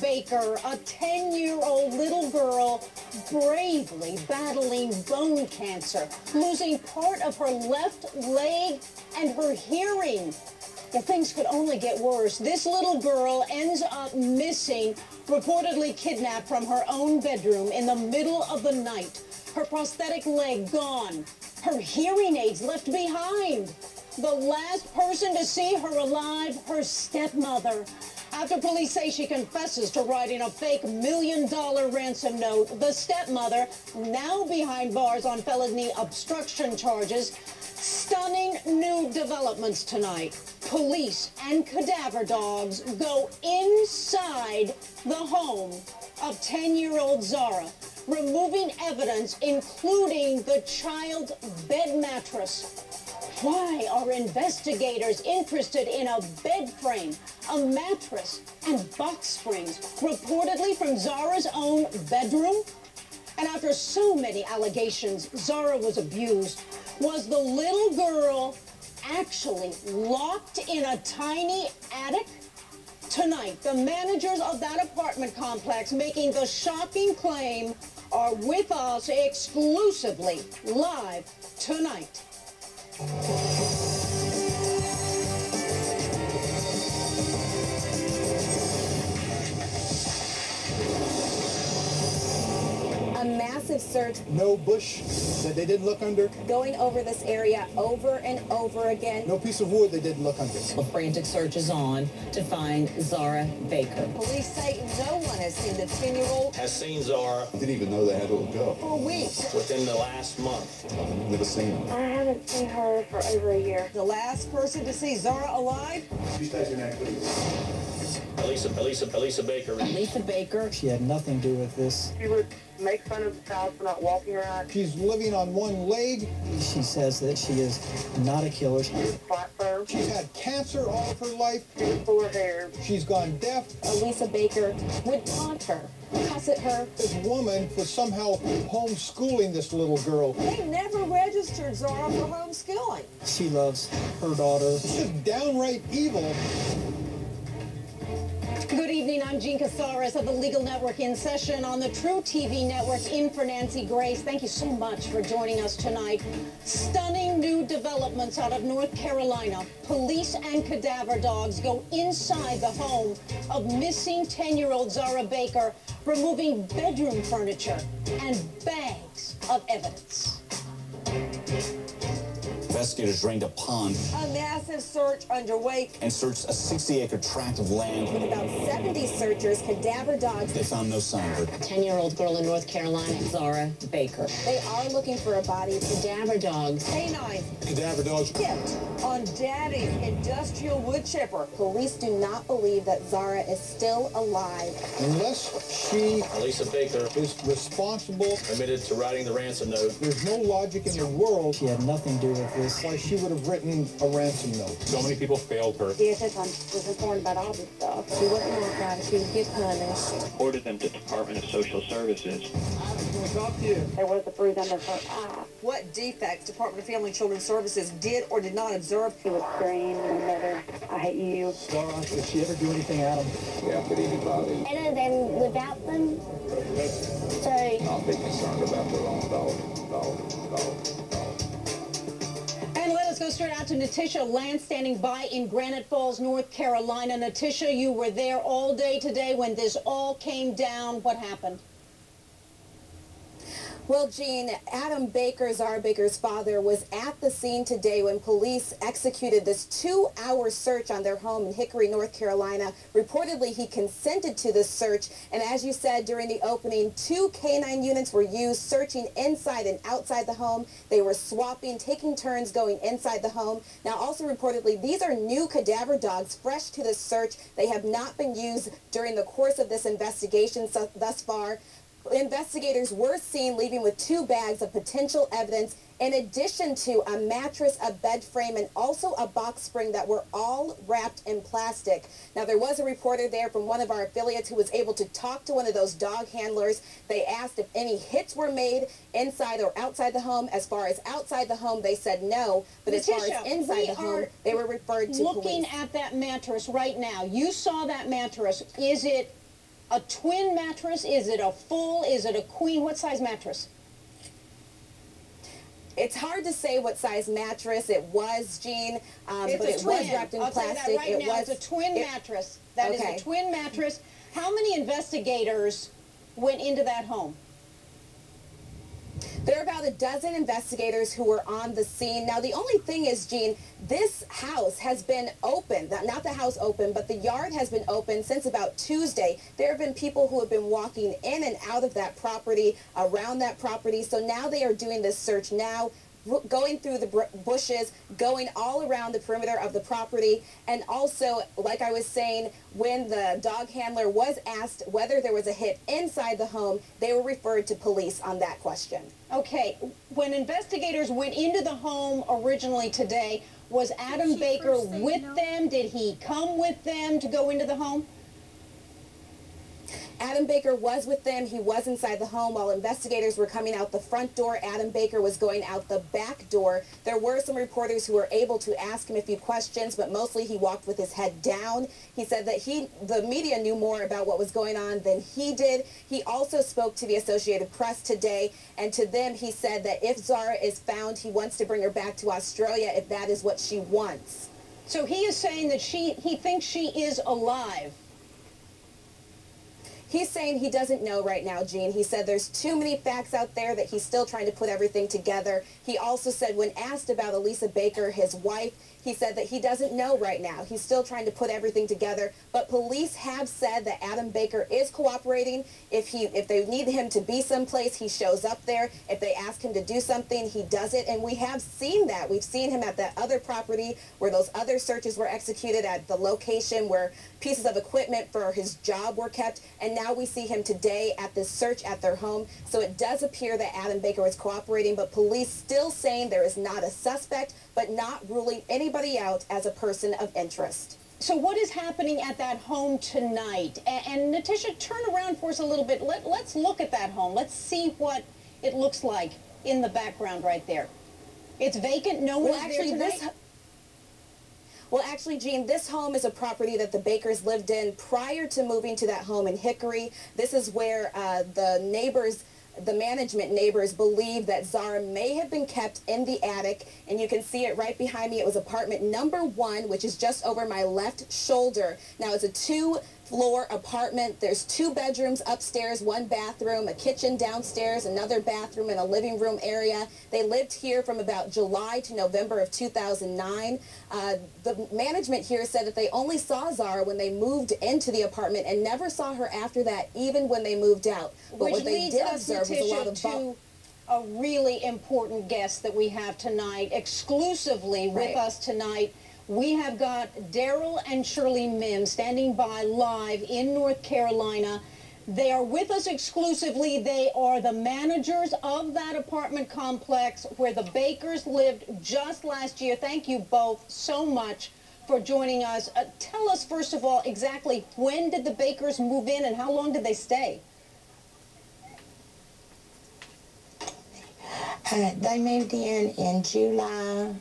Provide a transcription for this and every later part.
Baker, a 10-year-old little girl bravely battling bone cancer, losing part of her left leg and her hearing. Well, things could only get worse. This little girl ends up missing, reportedly kidnapped from her own bedroom in the middle of the night. Her prosthetic leg gone, her hearing aids left behind. The last person to see her alive, her stepmother. After police say she confesses to writing a fake $1 million ransom note, the stepmother, now behind bars on felony obstruction charges. Stunning new developments tonight. Police and cadaver dogs go inside the home of 10-year-old Zahra, removing evidence, including the child's bed mattress. Why are investigators interested in a bed frame, a mattress, and box springs, reportedly from Zahra's own bedroom? And after so many allegations, Zahra was abused. Was the little girl actually locked in a tiny attic? Tonight, the managers of that apartment complex making the shocking claim are with us exclusively live tonight. A massive search. No bush that they didn't look under. Going over this area over and over again. No piece of wood they didn't look under. A frantic search is on to find Zahra Baker. Police say no one has seen the 10-year-old. Has seen Zahra. Didn't even know they had a little girl. For weeks. Within the last month. I've never seen her. I haven't seen her for over a year. The last person to see Zahra alive? She stays your neck, please. Elisa Baker. Lisa Baker. She had nothing to do with this. She would make fun of the child for not walking right. She's living on one leg. She says that she is not a killer. Flat firm. She's had cancer all of her life. She was full of hair. She's gone deaf. Lisa Baker would taunt her, cuss at her. This woman was somehow homeschooling this little girl. They never registered Zahra for homeschooling. She loves her daughter. It's just downright evil. Good evening, I'm Jean Casares of the Legal Network in session on the True TV network in for Nancy Grace. Thank you so much for joining us tonight. Stunning new developments out of North Carolina. Police and cadaver dogs go inside the home of missing 10-year-old Zahra Baker, removing bedroom furniture and bags of evidence. Investigators drained a pond A massive search underway. and searched a 60-acre tract of land. With about 70 searchers, cadaver dogs. They found no sign of her. 10-year-old girl in North Carolina, Zahra Baker. They are looking for a body. Cadaver dogs. Canines Cadaver dogs. tipped on Daddy's industrial wood chipper. Police do not believe that Zahra is still alive. Unless she Elisa Baker is responsible, admitted to writing the ransom note. there's no logic in the world She had nothing to do with this. why she would have written a ransom note. So many people failed her. DSS was informed about all this stuff. She wouldn't walk right. She would get punished. Reported them to Department of Social Services. There was a bruise under her eye. What defects Department of Family and Children's Services did or did not observe? She would scream and mutter, "I hate you." Zahra, did she ever do anything, Adam? Yeah, but anybody And then without them, so not be concerned about their own dog. And let us go straight out to Natisha Lance, standing by in Granite Falls, North Carolina. Natisha, you were there all day today when this all came down. What happened? Well, Jean, Adam Baker, Zahra Baker's father, was at the scene today when police executed this 2-hour search on their home in Hickory, North Carolina. Reportedly, he consented to this search, and as you said during the opening, 2 canine units were used searching inside and outside the home. They were swapping, taking turns going inside the home. Now, also reportedly, these are new cadaver dogs, fresh to the search. They have not been used during the course of this investigation thus far. Investigators were seen leaving with 2 bags of potential evidence, in addition to a mattress, a bed frame, and also a box spring that were all wrapped in plastic. Now, there was a reporter there from one of our affiliates who was able to talk to one of those dog handlers. They asked if any hits were made inside or outside the home. As far as outside the home, they said no. But as far as inside the home, they were referred to police. Looking at that mattress right now, you saw that mattress. Is it a twin mattress? Is it a full? Is it a queen? What size mattress? It's hard to say what size mattress it was, Jean, but it was wrapped in I'll plastic. tell you that right now. It's a twin mattress. That is a twin mattress. How many investigators went into that home? There are about a dozen investigators who were on the scene. Now, the only thing is, Jean, this house has been open, not the house open, but the yard has been open since about Tuesday. There have been people who have been walking in and out of that property, around that property. So now they are doing this search now, going through the bushes, going all around the perimeter of the property. And also, like I was saying, when the dog handler was asked whether there was a hit inside the home, they were referred to police on that question. Okay, when investigators went into the home originally today, was Adam Baker with them? Did he come with them to go into the home? Adam Baker was with them. He was inside the home while investigators were coming out the front door. Adam Baker was going out the back door. There were some reporters who were able to ask him a few questions, but mostly he walked with his head down. He said that the media knew more about what was going on than he did. He also spoke to the Associated Press today, and to them he said that if Zahra is found, he wants to bring her back to Australia if that is what she wants. So he is saying that he thinks she is alive. He's saying he doesn't know right now, Jean. He said there's too many facts out there that he's still trying to put everything together. He also said when asked about Elisa Baker, his wife, he said that he doesn't know right now. He's still trying to put everything together. But police have said that Adam Baker is cooperating. If they need him to be someplace, he shows up there. If they ask him to do something, he does it. And we have seen that. We've seen him at that other property where those other searches were executed, at the location where pieces of equipment for his job were kept. And now we see him today at this search at their home. So it does appear that Adam Baker is cooperating, but police still saying there is not a suspect, but not ruling anybody out as a person of interest. So what is happening at that home tonight? And Natisha, turn around for us a little bit. Let's look at that home. Let's see what it looks like in the background right there. It's vacant. No one is there tonight. Well, actually, Jean, this home is a property that the Bakers lived in prior to moving to that home in Hickory. This is where the management neighbors believe that Zahra may have been kept in the attic, and you can see it right behind me. It was apartment number 1, which is just over my left shoulder. Now, it's a 2-floor apartment. There's 2 bedrooms upstairs, 1 bathroom, a kitchen downstairs, another bathroom, and a living room area. They lived here from about July to November of 2009. The management here said that they only saw Zahra when they moved into the apartment and never saw her after that, even when they moved out. But what they did observe was a lot of to a really important guest that we have tonight, exclusively with us tonight. We have got Daryl and Shirley Mims standing by live in North Carolina. They are with us exclusively. They are the managers of that apartment complex where the Bakers lived just last year. Thank you both so much for joining us. Tell us, first of all, exactly when did the Bakers move in and how long did they stay? They moved in July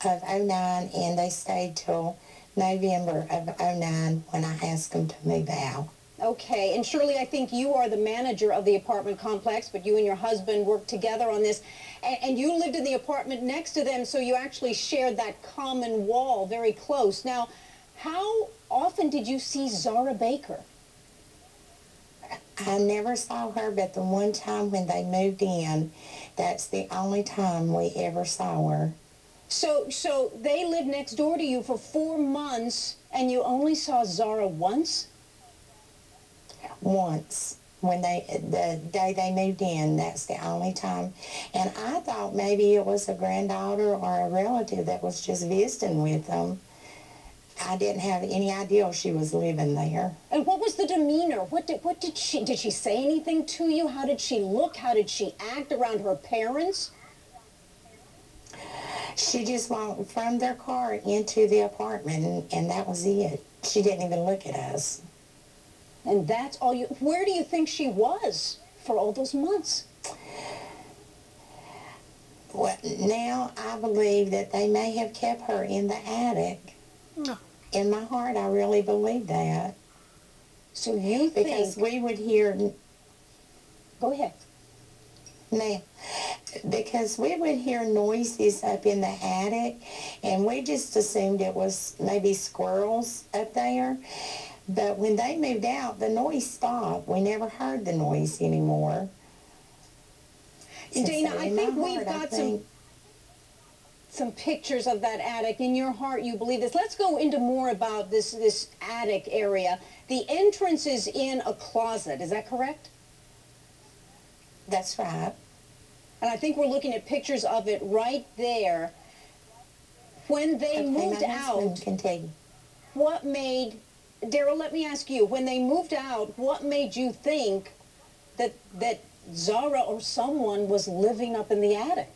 of '09, and they stayed till November of '09 when I asked them to move out. Okay, and Shirley, I think you are the manager of the apartment complex, but you and your husband worked together on this, and you lived in the apartment next to them, so you actually shared that common wall very close. Now, how often did you see Zahra Baker? I never saw her, but the one time when they moved in, that's the only time we ever saw her. So they lived next door to you for 4 months, and you only saw Zahra once? Once. The day they moved in, that's the only time. And I thought maybe it was a granddaughter or a relative that was just visiting with them. I didn't have any idea she was living there. And what was the demeanor? What did she say anything to you? How did she look? How did she act around her parents? She just walked from their car into the apartment, and that was it. She didn't even look at us. And that's all you... Where do you think she was for all those months? Well, now I believe that they may have kept her in the attic. No. In my heart, I really believe that. So you because think... we would hear... Go ahead. Now, because we would hear noises up in the attic, and we just assumed it was maybe squirrels up there. But when they moved out, the noise stopped. We never heard the noise anymore. Dana, I think we've got some pictures of that attic. In your heart, you believe this. Let's go into more about this attic area. The entrance is in a closet. Is that correct? That's right. And I think we're looking at pictures of it right there. When they moved out, can tell you. What made... Daryl, let me ask you, when they moved out, what made you think that Zahra or someone was living up in the attic?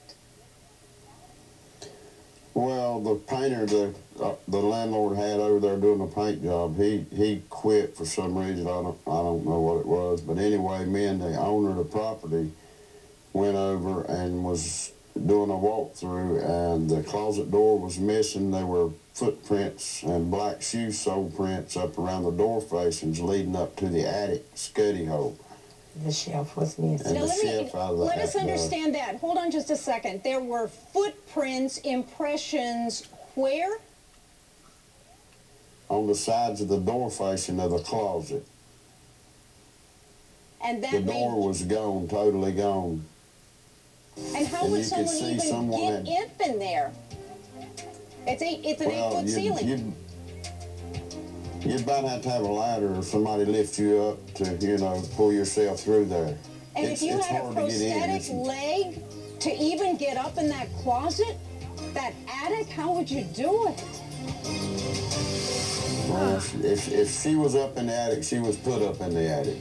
Well, the painter the landlord had over there doing the paint job, he quit for some reason. I don't know what it was, but anyway, me and the owner of the property went over and was doing a walkthrough, and the closet door was missing. There were footprints and black shoe sole prints up around the door facings leading up to the attic study hole. The shelf was missing. Now, let us understand that. Hold on just a second. There were footprints, impressions, where? On the sides of the door facing of the closet. And that the door was gone, totally gone. And how would someone even get up in there? It's an 8-foot ceiling. You'd about have to have a ladder or somebody lift you up to, you know, pull yourself through there. And if you had a prosthetic leg to even get up in that closet, that attic, how would you do it? Well, if she was up in the attic, she was put up in the attic.